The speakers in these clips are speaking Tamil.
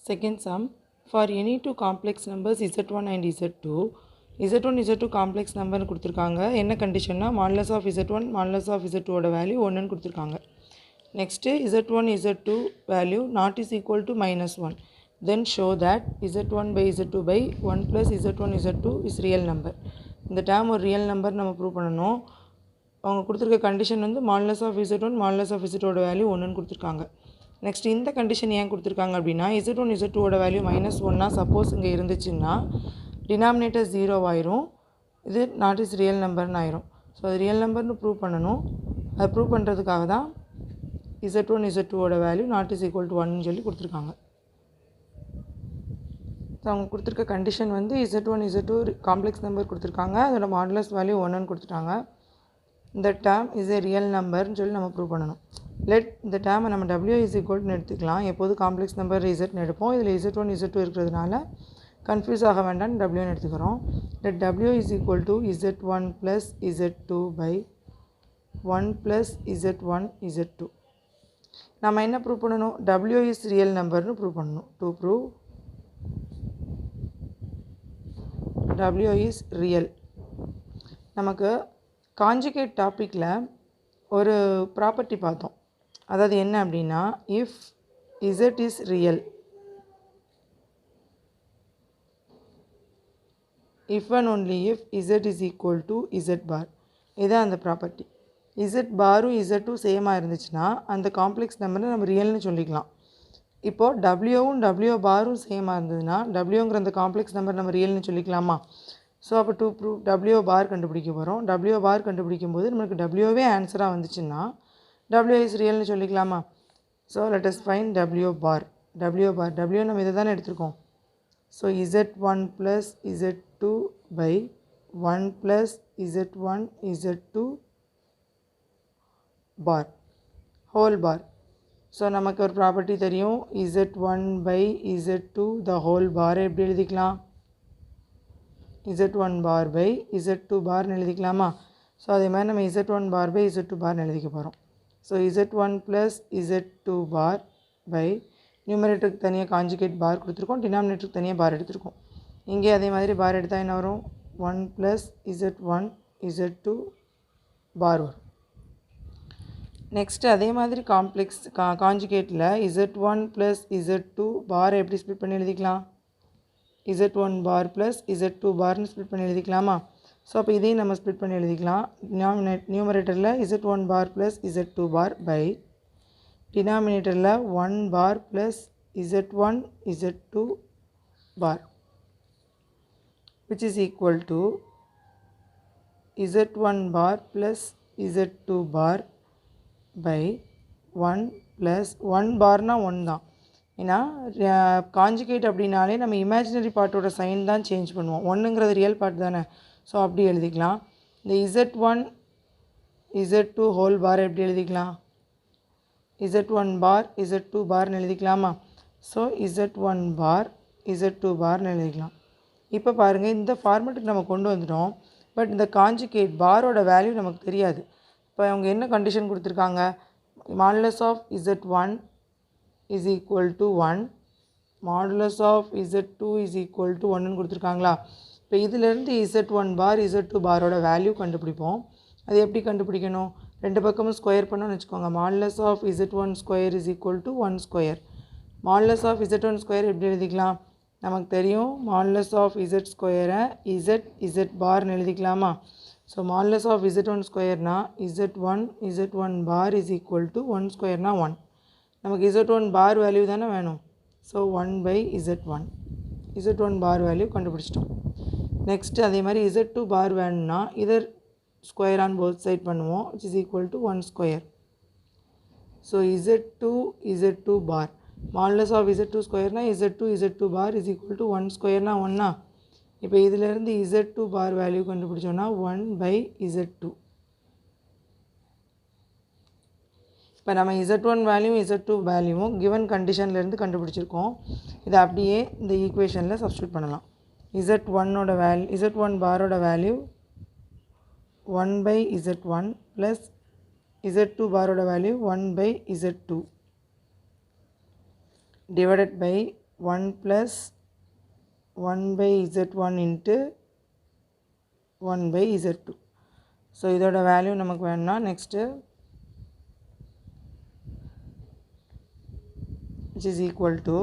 Second sum, for any two complex numbers z1 and z2, z1 z2 complex number கொடுத்திருக்காங்க. என்ன கண்டிஷன்னா modulus of z1 modulus of z2 ஓட வேல்யூ 1 ன்னு கொடுத்திருக்காங்க. Next z1 z2 value not is equal to -1. Then show that z1 by z2 by 1 plus z1 z2 is real number. இந்த term ஒரு real number நம்ம ப்ரூவ் பண்ணணும். அவங்க கொடுத்திருக்க கண்டிஷன் வந்து modulus of z1 modulus of z2 ஓட வேல்யூ 1 ன்னு கொடுத்திருக்காங்க. நெக்ஸ்ட் இந்த கண்டிஷன் ஏன் கொடுத்துருக்காங்க அப்படின்னா z1 z2 ஓட வேல்யூ -1 சப்போஸ் இங்கே இருந்துச்சுன்னா டினாமினேட்டர் 0 ஆயிரும், இது நாட் இஸ் ரியல் நம்பர்னு ஆயிரும். ஸோ அது ரியல் நம்பர்னு ப்ரூவ் பண்ணணும். அதை ப்ரூவ் பண்ணுறதுக்காக தான் z1 z2 ஓட value not is equal to 1 சொல்லி கொடுத்துருக்காங்க. ஸோ அவங்க கொடுத்துருக்க கண்டிஷன் வந்து z1 z2 காம்ப்ளெக்ஸ் நம்பர் கொடுத்துருக்காங்க, அதோட மாடுலஸ் வேல்யூ 1ன்னு கொடுத்துட்டாங்க. இந்த டேர்ம் இஸ் ஏ ரியல் நம்பர்னு சொல்லி நம்ம ப்ரூவ் பண்ணணும். லெட் இந்த டேர்மை நம்ம w இஸ் ஈக்குவல்னு எடுத்துக்கலாம். எப்போது காம்ப்ளெக்ஸ் நம்பர் zன்னு எடுப்போம். இதில் z1 z2 இருக்கிறதுனால கன்ஃபியூஸ் ஆக வேண்டாம்னு wன்னு எடுத்துக்கிறோம். Let w is equal to z1 plus z2 by 1 plus z1 z2. நம்ம என்ன ப்ரூவ் பண்ணணும்? w இஸ் ரியல் நம்பர்னு ப்ரூவ் பண்ணணும். To prove w is real, நமக்கு கான்ஜுகேட் டாப்பிக்கில் ஒரு ப்ராப்பர்ட்டி பார்த்தோம். அதாவது என்ன அப்படின்னா, if z is real, if and only if z is equal to z bar. இதுதான் அந்த ப்ராப்பர்ட்டி. z பாரும் z2 சேமாக இருந்துச்சுன்னா அந்த காம்ப்ளெக்ஸ் நம்பரை நம்ம ரியல்னு சொல்லிக்கலாம். இப்போது wவும் w பாரும் சேமாக இருந்ததுன்னா wங்கிற அந்த காம்ப்ளெக்ஸ் நம்பர் நம்ம ரியல்னு சொல்லிக்கலாமா? ஸோ அப்போ டு ப்ரூவ் w பார் கண்டுபிடிக்க போகிறோம். w பார் கண்டுபிடிக்கும் போது நமக்கு wவே ஆன்சராக வந்துச்சுன்னா w இஸ் ரியல்னு சொல்லிக்கலாமா? So let us find w bar. w நம்ம இதை தானே எடுத்திருக்கோம். So z1 plus z2 by 1 plus z1 z2 bar whole bar. So நமக்கு ஒரு ப்ராப்பர்ட்டி தெரியும், z1 by z2 the whole பார் எப்படி எழுதிக்கலாம்? z1 பார் பை z2 பார்னு எழுதிக்கலாமா? ஸோ அதே மாதிரி நம்ம z1 பார் பை z2 பார்னு எழுதிக்க போகிறோம். So z1 plus z2 bar by நியூமரேட்டருக்கு தனியாக கான்ஜுகேட் பார் கொடுத்துருக்கோம், டினாமினேட்டருக்கு தனியாக பார் எடுத்துருக்கோம். இங்கே அதே மாதிரி பார் எடுத்தால் என்ன வரும்? 1 ப்ளஸ் z1 z2 பார் வரும். நெக்ஸ்ட்டு அதே மாதிரி காம்ப்ளெக்ஸ் கான்ஜுகேட்டில் z1 ப்ளஸ் z2 பாரை எப்படி ஸ்ப்ளிட் பண்ணி எழுதிக்கலாம்? z1 bar plus z2 பார்னு split பண்ணி எழுதிக்கலாமா? ஸோ அப்போ இதையும் நம்ம ஸ்ப்ளிட் பண்ணி எழுதிக்கலாம். நியூமரேட்டரில் z1 bar plus z2 bar by டினாமினேட்டரில் 1 bar plus z1 z2 bar which is equal to z1 bar plus z2 bar by 1 plus 1 பார்னால் 1 தான். ஏன்னா கான்ஜுகேட் அப்படின்னாலே நம்ம இமேஜினரி பார்ட்டோட சைன் தான் சேஞ்ச் பண்ணுவோம். 1ங்கிறது ரியல் பார்ட் தானே. ஸோ அப்படி எழுதிக்கலாம். இந்த z1 z2 ஹோல் பார் எப்படி எழுதிக்கலாம்? z1 பார் z2 பார்னு எழுதிக்கலாமா? ஸோ z1 பார் z2 பார்னு எழுதிக்கலாம். இப்போ பாருங்கள், இந்த ஃபார்மேட்டுக்கு நம்ம கொண்டு வந்துட்டோம். பட் இந்த கான்ஜுகேட் பாரோட வேல்யூ நமக்கு தெரியாது. இப்போ அவங்க என்ன கண்டிஷன் கொடுத்துருக்காங்க? Modulus of z1 is equal to 1, modulus of z2 is equal to 1ன்னு கொடுத்துருக்காங்களா? இப்போ இதிலேருந்து z1 பார் z2 பாரோட வேல்யூ கண்டுபிடிப்போம். அது எப்படி கண்டுபிடிக்கணும்? ரெண்டு பக்கமும் ஸ்கொயர் பண்ணோன்னு வச்சுக்கோங்க. Modulus of z1 square is equal to 1 square. Modulus of z1 square எப்படி எழுதிக்கலாம்? நமக்கு தெரியும், மாடுலஸ் ஆஃப் z ஸ்கொயரை z பார்னு எழுதிக்கலாமா? ஸோ மாடுலஸ் ஆஃப் z1 ஸ்கொயர்னா z1 bar is equal to 1 ஸ்கொயர்னா 1. நமக்கு z1 பார் வேல்யூ தானே வேணும். So 1 by z1 bar value கண்டுபிடிச்சிட்டோம். நெக்ஸ்ட்டு அதே மாதிரி z2 பார் வேணும்னா இதை ஸ்கொயர் ஆன் போத் சைட் பண்ணுவோம், which is equal to 1 square. So z2 bar modulus of z2 ஸ்கொயர்னா z2 bar is equal to 1 ஸ்கொயர்னா 1. இப்போ இதிலேருந்து z2 bar value கண்டுபிடிச்சோன்னா 1 by z2. இப்போ நம்ம z1 வேல்யூவும் z2 வேல்யூவும் கிவன் கண்டிஷன்லேருந்து கண்டுபிடிச்சிருக்கோம். இதை அப்படியே இந்த ஈக்குவேஷனில் சப்ஸ்டியூட் பண்ணலாம். z1 பாரோட value 1 by z1 plus z2 பாரோட value 1 by z2 divided by 1 plus 1 by z1 into 1 by z2. So இதோட வேல்யூ நமக்கு வேணும்னா next which is equal to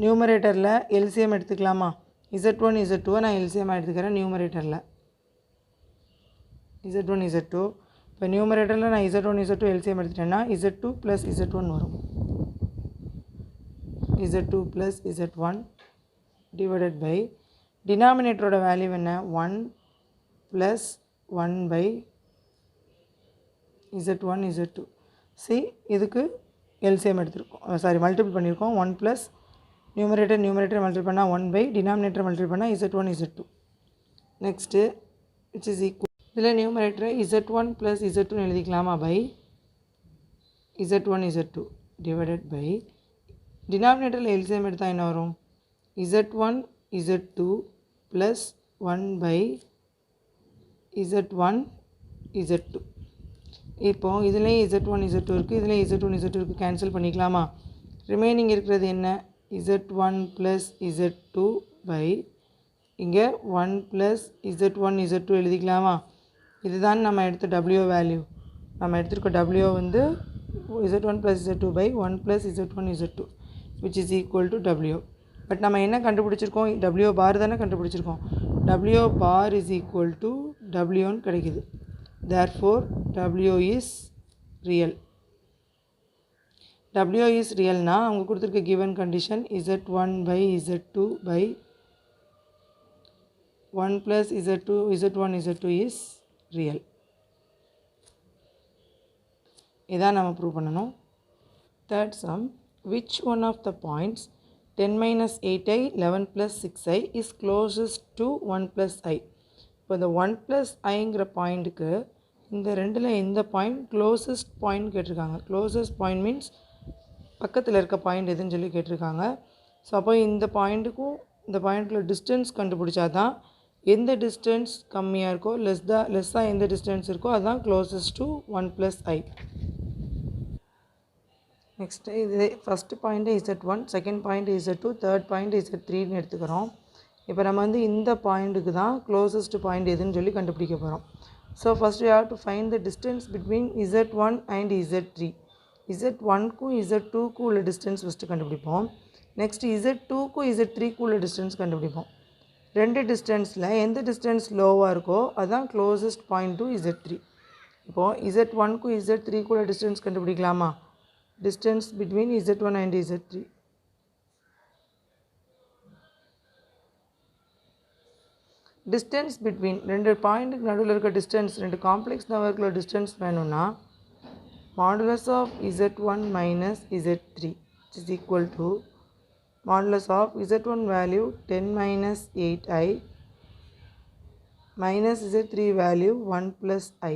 நியூமரேட்டரில் எல்சிஎம் எடுத்துக்கலாமா? z1 z2 நான் எல்சிஎம் எடுத்துக்கிறேன் நியூமரேட்டரில் z1 z2. இப்போ நியூமரேட்டரில் நான் z1 z2 LCM எடுத்துட்டேன்னா z2 plus z1 வரும். z2 plus z1 divided by டினாமினேட்டரோட வேல்யூ என்ன? 1 ப்ளஸ் 1 by z1 z2. சி இதுக்கு எல்சிஎம் எடுத்துருக்கோம், சாரி மல்டிபிள் பண்ணியிருக்கோம். 1 ப்ளஸ் நியூமரேட்டர் மல்டிபிள் பண்ணால் 1 by டினாமினேட்டர் மல்டிபிள் பண்ணால் z1 z2. Next which is equal, இதில் நியூமரேட்டரை z1 ப்ளஸ் z2 எழுதிக்கலாமா? By z1 z2 divided by டினாமினேட்டரில் எல்சிஎம் எடுத்தால் என்ன வரும்? z1 z2 plus 1 by z1 z2. இப்போ இதுலேயும் z1 z2 இருக்குது, இதுலேயும் z1 z2 இருக்குது, கேன்சல் பண்ணிக்கலாமா? ரிமைனிங் இருக்கிறது என்ன? z1 ப்ளஸ் z2 பை இங்கே 1 ப்ளஸ் z1 z2 எழுதிக்கலாமா? இதுதான் நம்ம எடுத்த w வேல்யூ. நம்ம எடுத்துருக்க w வந்து z1 plus z2 by 1 plus z1 z2 which is equal to w. But நம்ம என்ன கண்டுபிடிச்சிருக்கோம்? w பார் தானே கண்டுபிடிச்சிருக்கோம். w bar is equal to w கிடைக்குது. therefore w is real. w is real னா அவங்க கொடுத்துருக்க given condition z1 by z2 by 1 plus z1 z2 is real. இதான் நம்ம ப்ரூவ் பண்ணணும். Third sum, which one of the points 10 minus 8i 11 plus 6i is closest to 1 plus i? இப்போ இந்த 1 plus iங்கிற பாயிண்ட்டுக்கு இந்த ரெண்டில் எந்த பாயிண்ட் க்ளோசஸ்ட் பாயிண்ட் கேட்டிருக்காங்க. க்ளோசஸ்ட் பாயிண்ட் மீன்ஸ் பக்கத்தில் இருக்க பாயிண்ட் எதுன்னு சொல்லி கேட்டிருக்காங்க. ஸோ அப்போ இந்த பாயிண்ட்டுக்கும் இந்த பாயிண்ட்டில் டிஸ்டன்ஸ் கண்டுபிடிச்சா தான் எந்த டிஸ்டன்ஸ் கம்மியாக இருக்கோ லெஸ்ஸாக எந்த டிஸ்டன்ஸ் இருக்கோ அதுதான் closest to 1 plus i. Next இது first point z1, second point z2, third point z3ன்னு எடுத்துக்கிறோம். இப்போ நம்ம வந்து இந்த பாயிண்ட்டுக்கு தான் க்ளோசஸ்ட் பாயிண்ட் எதுன்னு சொல்லி கண்டுபிடிக்க போகிறோம். So first you have to find the distance between z1 and z3. z1க்கும் z2க்கும் உள்ள டிஸ்டன்ஸ் ஃபஸ்ட்டு கண்டுபிடிப்போம். நெக்ஸ்ட்டு z2க்கும் z3க்கும் உள்ள டிஸ்டன்ஸ் கண்டுபிடிப்போம். ரெண்டு டிஸ்டன்ஸில் எந்த டிஸ்டன்ஸ் லோவாக இருக்கோ அதுதான் க்ளோசஸ்ட் பாயிண்ட் டு z3. இப்போது z1க்கும் z3க்கும் உள்ள distance கண்டுபிடிக்கலாமா? distance between z1 and z3. distance between ரெண்டு பாயிண்ட்டுக்கு நடுவில் இருக்க டிஸ்டன்ஸ், ரெண்டு காம்ப்ளெக்ஸ் நம்பருக்குள்ள டிஸ்டன்ஸ் வேணும்னா modulus of z1 minus z3 is equal to modulus of z1 value 10 minus 8i minus z3 value 1 plus i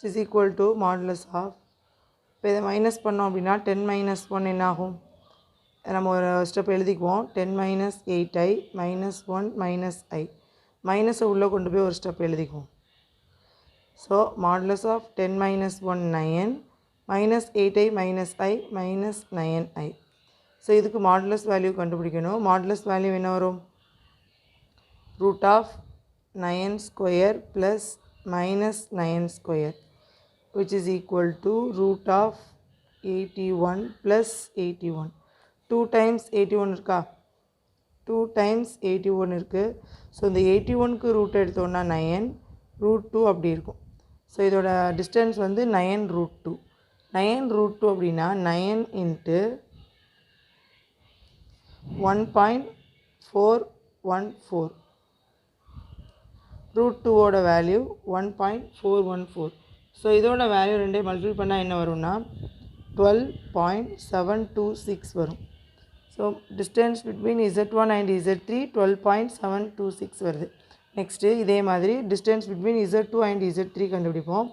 is equal to modulus of, இப்போ இதை மைனஸ் பண்ணோம் அப்படின்னா 10 minus 1 என்ன ஆகும்? நம்ம ஒரு step எழுதிக்குவோம். 10 minus 8i minus 1 minus i, மைனஸை உள்ளே கொண்டு போய் ஒரு ஸ்டெப் எழுதிக்குவோம். So modulus of 10 minus 1 9 minus 8i minus i minus 9i. So இதுக்கு மாடுலஸ் வேல்யூ கண்டுபிடிக்கணும். மாடுலஸ் வேல்யூ என்ன வரும்? Root of 9 square plus minus 9 square which is equal to root of 81 plus 81. 2 times 81 இருக்கா? 2 times 81 இருக்குது. ஸோ இந்த 81க்கு ரூட் எடுத்தோன்னா 9, ரூட் 2 அப்படி இருக்கும். ஸோ இதோட டிஸ்டன்ஸ் வந்து 9 root 2. 9 root 2 அப்படின்னா 9 into 1.414. ரூட் 2ஓட வேல்யூ 1.414. ஸோ இதோட வேல்யூ ரெண்டே மல்டிபிள் பண்ணால் என்ன வரும்னா 12.726 வரும். So distance between z1 and z3 12.726 வருது. நெக்ஸ்ட்டு இதே மாதிரி distance between z2 and z3 கண்டுபிடிப்போம்.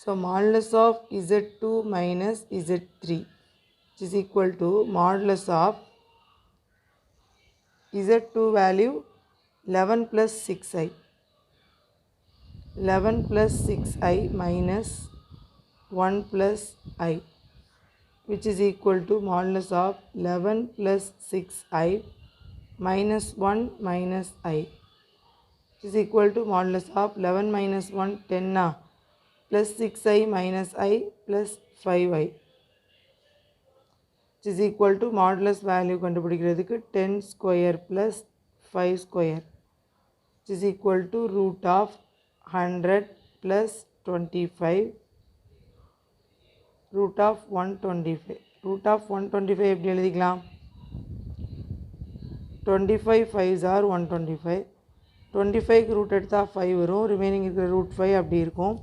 So modulus of z2 minus z3 is equal to modulus of z2 value 11 plus 6i. 11 plus 6i minus 1 plus i which is equal to modulus of 11 plus 6i minus 1 minus I, which is equal to modulus of 11 minus 1 10 plus 6i minus I plus 5i, which is equal to modulus value கண்டுபிடிக்கிறதுக்கு 10 square plus 5 square, which is equal to root of 100 plus 25 root of 125. root of 125 எப்படி எழுதிக்கலாம்? 25 5s are 125. 25 ரூட் எடுத்தால் 5 வரும், ரிமைனிங் இருக்கிற ரூட் 5 அப்படி இருக்கும்.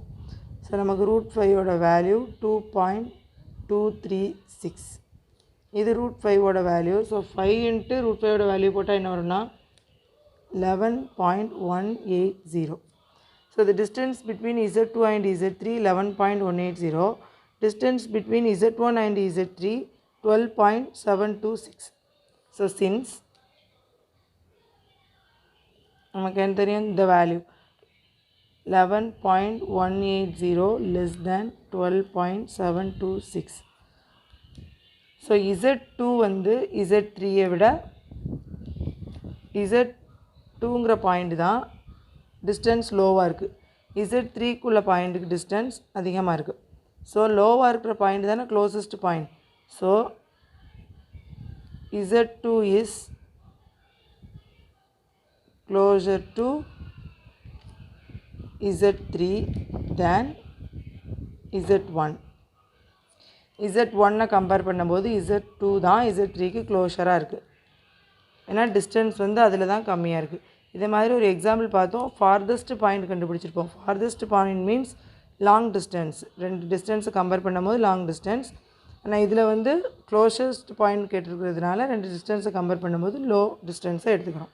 ஸோ நமக்கு ரூட் 5ஓட வேல்யூ 2.236. இது ரூட் 5ஓட வேல்யூ. ஸோ 5 இன்ட்டு ரூட் 5ஓட வேல்யூ போட்டால் என்ன வரும்னா 11.180. So the distance between Z2 and Z3 11.180. Distance between Z1 and Z3 12.726. So since நமக்கு என்ன தெரியும், the value 11.180 less than 12.726. So Z2 வந்து Z3 விட Z2ங்கிற பாயிண்ட் தான் டிஸ்டன்ஸ் லோவாக இருக்குது. Z3க்குள்ள பாயிண்ட்டுக்கு டிஸ்டன்ஸ் அதிகமாக இருக்குது. ஸோ லோவாக இருக்கிற பாயிண்ட் தானே closest point. So Z2 is closer to Z3 than Z1. Z1 compare பண்ணும்போது Z2 தான் Z3க்கு க்ளோஸராக இருக்குது. ஏன்னா டிஸ்டன்ஸ் வந்து அதில் தான் கம்மியாக இருக்குது. இதே மாதிரி ஒரு எக்ஸாம்பிள் பார்த்தோம். ஃபார்தஸ்ட் பாயிண்ட் கண்டுபிடிச்சிருப்போம். Farthest point means long distance. ரெண்டு டிஸ்டன்ஸை கம்பேர் பண்ணும்போது லாங் டிஸ்டன்ஸ். ஆனால் இதில் வந்து க்ளோசஸ்ட் பாயிண்ட் கேட்டிருக்கிறதுனால ரெண்டு டிஸ்டன்ஸை கம்பேர் பண்ணும்போது லோ டிஸ்டன்ஸை எடுத்துக்கிறோம்.